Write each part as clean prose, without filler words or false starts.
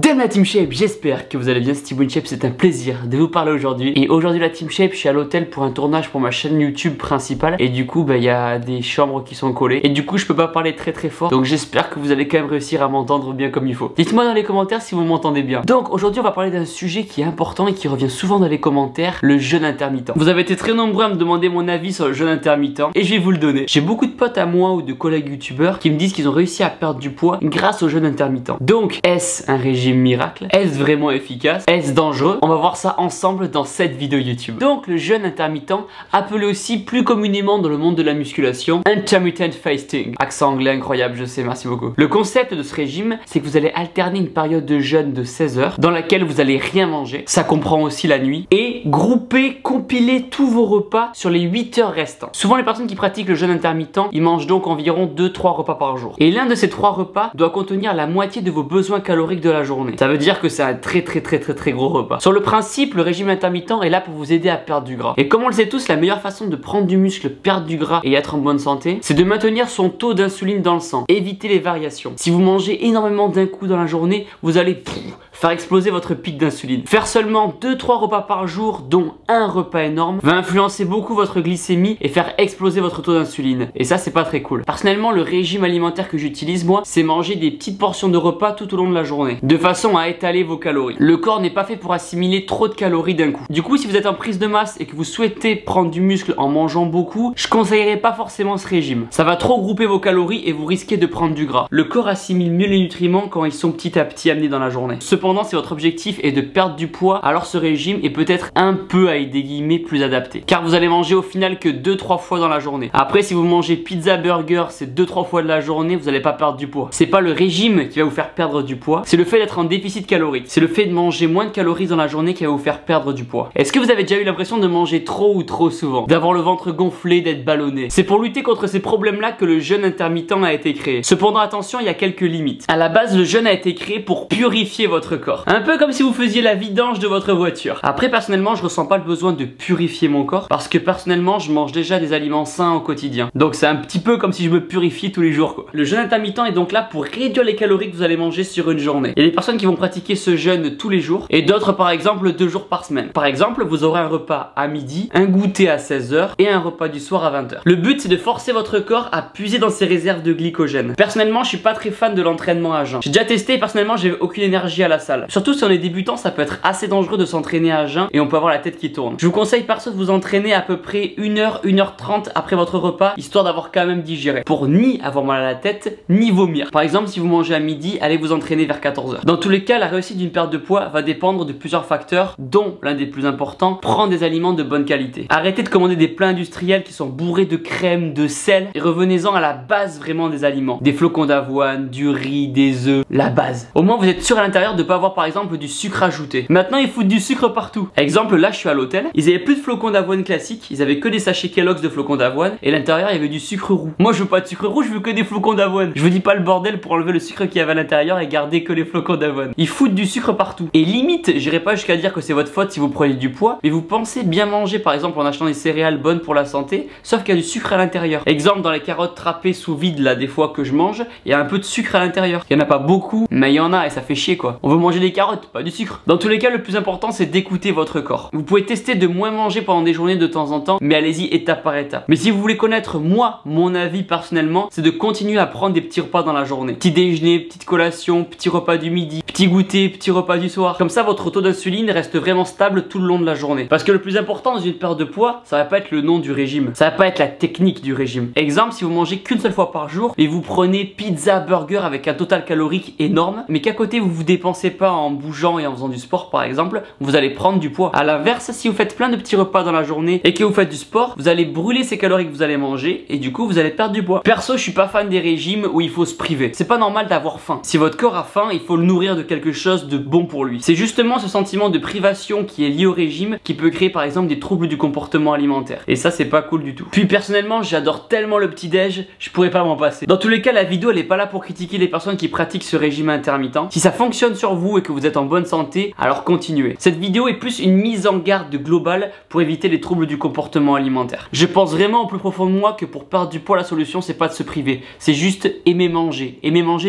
Dame la Team Shape, j'espère que vous allez bien, c'est Thibaut Shape, c'est un plaisir de vous parler aujourd'hui. Et aujourd'hui la Team Shape, je suis à l'hôtel pour un tournage pour ma chaîne YouTube principale. Et du coup, il y a des chambres qui sont collées. Et du coup, je peux pas parler très fort. Donc j'espère que vous allez quand même réussir à m'entendre bien comme il faut. Dites-moi dans les commentaires si vous m'entendez bien. Donc aujourd'hui, on va parler d'un sujet qui est important et qui revient souvent dans les commentaires, le jeûne intermittent. Vous avez été très nombreux à me demander mon avis sur le jeûne intermittent et je vais vous le donner. J'ai beaucoup de potes à moi ou de collègues youtubeurs qui me disent qu'ils ont réussi à perdre du poids grâce au jeûne intermittent. Donc, est-ce un régime miracle? Est-ce vraiment efficace? Est-ce dangereux? On va voir ça ensemble dans cette vidéo YouTube. Donc le jeûne intermittent, appelé aussi plus communément dans le monde de la musculation intermittent fasting. Accent anglais incroyable, je sais, merci beaucoup. Le concept de ce régime, c'est que vous allez alterner une période de jeûne de 16 heures dans laquelle vous allez rien manger, ça comprend aussi la nuit, et grouper, compiler tous vos repas sur les 8 heures restantes. Souvent les personnes qui pratiquent le jeûne intermittent, ils mangent donc environ 2-3 repas par jour. Et l'un de ces 3 repas doit contenir la moitié de vos besoins caloriques de la journée. Ça veut dire que c'est un très gros repas. Sur le principe, le régime intermittent est là pour vous aider à perdre du gras. Et comme on le sait tous, la meilleure façon de prendre du muscle, perdre du gras et être en bonne santé, c'est de maintenir son taux d'insuline dans le sang. Éviter les variations. Si vous mangez énormément d'un coup dans la journée, vous allez faire exploser votre pic d'insuline. Faire seulement 2-3 repas par jour, dont un repas énorme, va influencer beaucoup votre glycémie et faire exploser votre taux d'insuline. Et ça, c'est pas très cool. Personnellement, le régime alimentaire que j'utilise, moi, c'est manger des petites portions de repas tout au long de la journée, de façon à étaler vos calories. Le corps n'est pas fait pour assimiler trop de calories d'un coup. Du coup, si vous êtes en prise de masse et que vous souhaitez prendre du muscle en mangeant beaucoup, je conseillerais pas forcément ce régime. Ça va trop grouper vos calories et vous risquez de prendre du gras. Le corps assimile mieux les nutriments quand ils sont petit à petit amenés dans la journée. Cependant, si votre objectif est de perdre du poids, alors ce régime est peut-être un peu, avec des guillemets, plus adapté. Car vous allez manger au final que 2-3 fois dans la journée. Après, si vous mangez pizza, burger, c'est 2-3 fois de la journée, vous n'allez pas perdre du poids. C'est pas le régime qui va vous faire perdre du poids, c'est le fait d'être en déficit calorique. C'est le fait de manger moins de calories dans la journée qui va vous faire perdre du poids. Est-ce que vous avez déjà eu l'impression de manger trop ou trop souvent? D'avoir le ventre gonflé, d'être ballonné? C'est pour lutter contre ces problèmes-là que le jeûne intermittent a été créé. Cependant, attention, il y a quelques limites. À la base, le jeûne a été créé pour purifier votre corps. Un peu comme si vous faisiez la vidange de votre voiture. Après, personnellement, je ressens pas le besoin de purifier mon corps parce que personnellement, je mange déjà des aliments sains au quotidien. Donc c'est un petit peu comme si je me purifiais tous les jours, quoi. Le jeûne intermittent est donc là pour réduire les calories que vous allez manger sur une journée. Il y a des personnes qui vont pratiquer ce jeûne tous les jours et d'autres par exemple 2 jours par semaine. Par exemple, vous aurez un repas à midi, un goûter à 16 h et un repas du soir à 20 h. Le but, c'est de forcer votre corps à puiser dans ses réserves de glycogène. Personnellement, je suis pas très fan de l'entraînement à jeun. J'ai déjà testé et personnellement, j'ai aucune énergie à la salle. Surtout si on est débutant, ça peut être assez dangereux de s'entraîner à jeun et on peut avoir la tête qui tourne. Je vous conseille perso de vous entraîner à peu près 1h, 1h30 après votre repas, histoire d'avoir quand même digéré, pour ni avoir mal à la tête, ni vomir. Par exemple, si vous mangez à midi, allez vous entraîner vers 14 h. Dans tous les cas, la réussite d'une perte de poids va dépendre de plusieurs facteurs, dont l'un des plus importants, prendre des aliments de bonne qualité. Arrêtez de commander des plats industriels qui sont bourrés de crème, de sel, et revenez-en à la base vraiment des aliments. Des flocons d'avoine, du riz, des œufs, la base. Au moins vous êtes sûr à l'intérieur de ne pas avoir par exemple du sucre ajouté. Maintenant ils foutent du sucre partout. Exemple, là je suis à l'hôtel, ils avaient plus de flocons d'avoine classiques, ils avaient que des sachets Kellogg's de flocons d'avoine, et à l'intérieur il y avait du sucre roux. Moi je veux pas de sucre roux, je veux que des flocons d'avoine. Je vous dis pas le bordel pour enlever le sucre qu'il y avait à l'intérieur et garder que les flocons d'avoine. Ils foutent du sucre partout. Et limite, j'irai pas jusqu'à dire que c'est votre faute si vous prenez du poids, mais vous pensez bien manger par exemple en achetant des céréales bonnes pour la santé, sauf qu'il y a du sucre à l'intérieur. Exemple, dans les carottes trapées sous vide là, des fois que je mange, il y a un peu de sucre à l'intérieur. Il y en a pas beaucoup, mais il y en a et ça fait chier quoi. On veut manger des carottes, pas du sucre. Dans tous les cas, le plus important c'est d'écouter votre corps. Vous pouvez tester de moins manger pendant des journées de temps en temps, mais allez-y étape par étape. Mais si vous voulez connaître moi, mon avis personnellement, c'est de continuer à prendre des petits repas dans la journée. Petit déjeuner, petite collation, petit repas du midi, petit goûter, petit repas du soir. Comme ça, votre taux d'insuline reste vraiment stable tout le long de la journée. Parce que le plus important dans une perte de poids, ça va pas être le nom du régime, ça va pas être la technique du régime. Exemple, si vous mangez qu'une seule fois par jour et vous prenez pizza, burger avec un total calorique énorme, mais qu'à côté vous vous dépensez pas en bougeant et en faisant du sport par exemple, vous allez prendre du poids. À l'inverse, si vous faites plein de petits repas dans la journée et que vous faites du sport, vous allez brûler ces calories que vous allez manger et du coup vous allez perdre du poids. Perso, je suis pas fan des régimes où il faut se priver. C'est pas normal d'avoir faim. Si votre corps a faim, il faut le nourrir de quelque chose de bon pour lui. C'est justement ce sentiment de privation qui est lié au régime qui peut créer par exemple des troubles du comportement alimentaire. Et ça, c'est pas cool du tout. Puis personnellement, j'adore tellement le petit déj, je pourrais pas m'en passer. Dans tous les cas, la vidéo elle est pas là pour critiquer les personnes qui pratiquent ce régime intermittent. Si ça fonctionne sur vous et que vous êtes en bonne santé, alors continuez. Cette vidéo est plus une mise en garde globale pour éviter les troubles du comportement alimentaire. Je pense vraiment au plus profond de moi que pour perdre du poids, la solution c'est pas de se priver, c'est juste aimer manger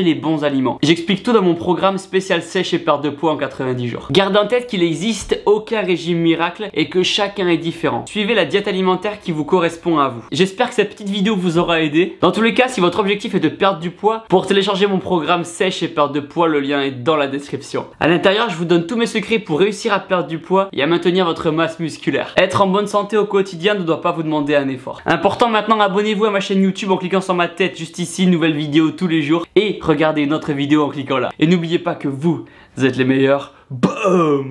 les bons aliments. J'explique tout dans mon programme spécial sèche et perte de poids en 90 jours. Gardez en tête qu'il n'existe aucun régime miracle et que chacun est différent. Suivez la diète alimentaire qui vous correspond à vous. J'espère que cette petite vidéo vous aura aidé. Dans tous les cas, si votre objectif est de perdre du poids, pour télécharger mon programme sèche et perte de poids, le lien est dans la description. À l'intérieur, je vous donne tous mes secrets pour réussir à perdre du poids et à maintenir votre masse musculaire. Être en bonne santé au quotidien ne doit pas vous demander un effort. Important maintenant, abonnez-vous à ma chaîne YouTube en cliquant sur ma tête juste ici, nouvelle vidéo tous les jours, et regardez une autre vidéo en cliquant là. Et n'oubliez pas que vous êtes les meilleurs. Boom!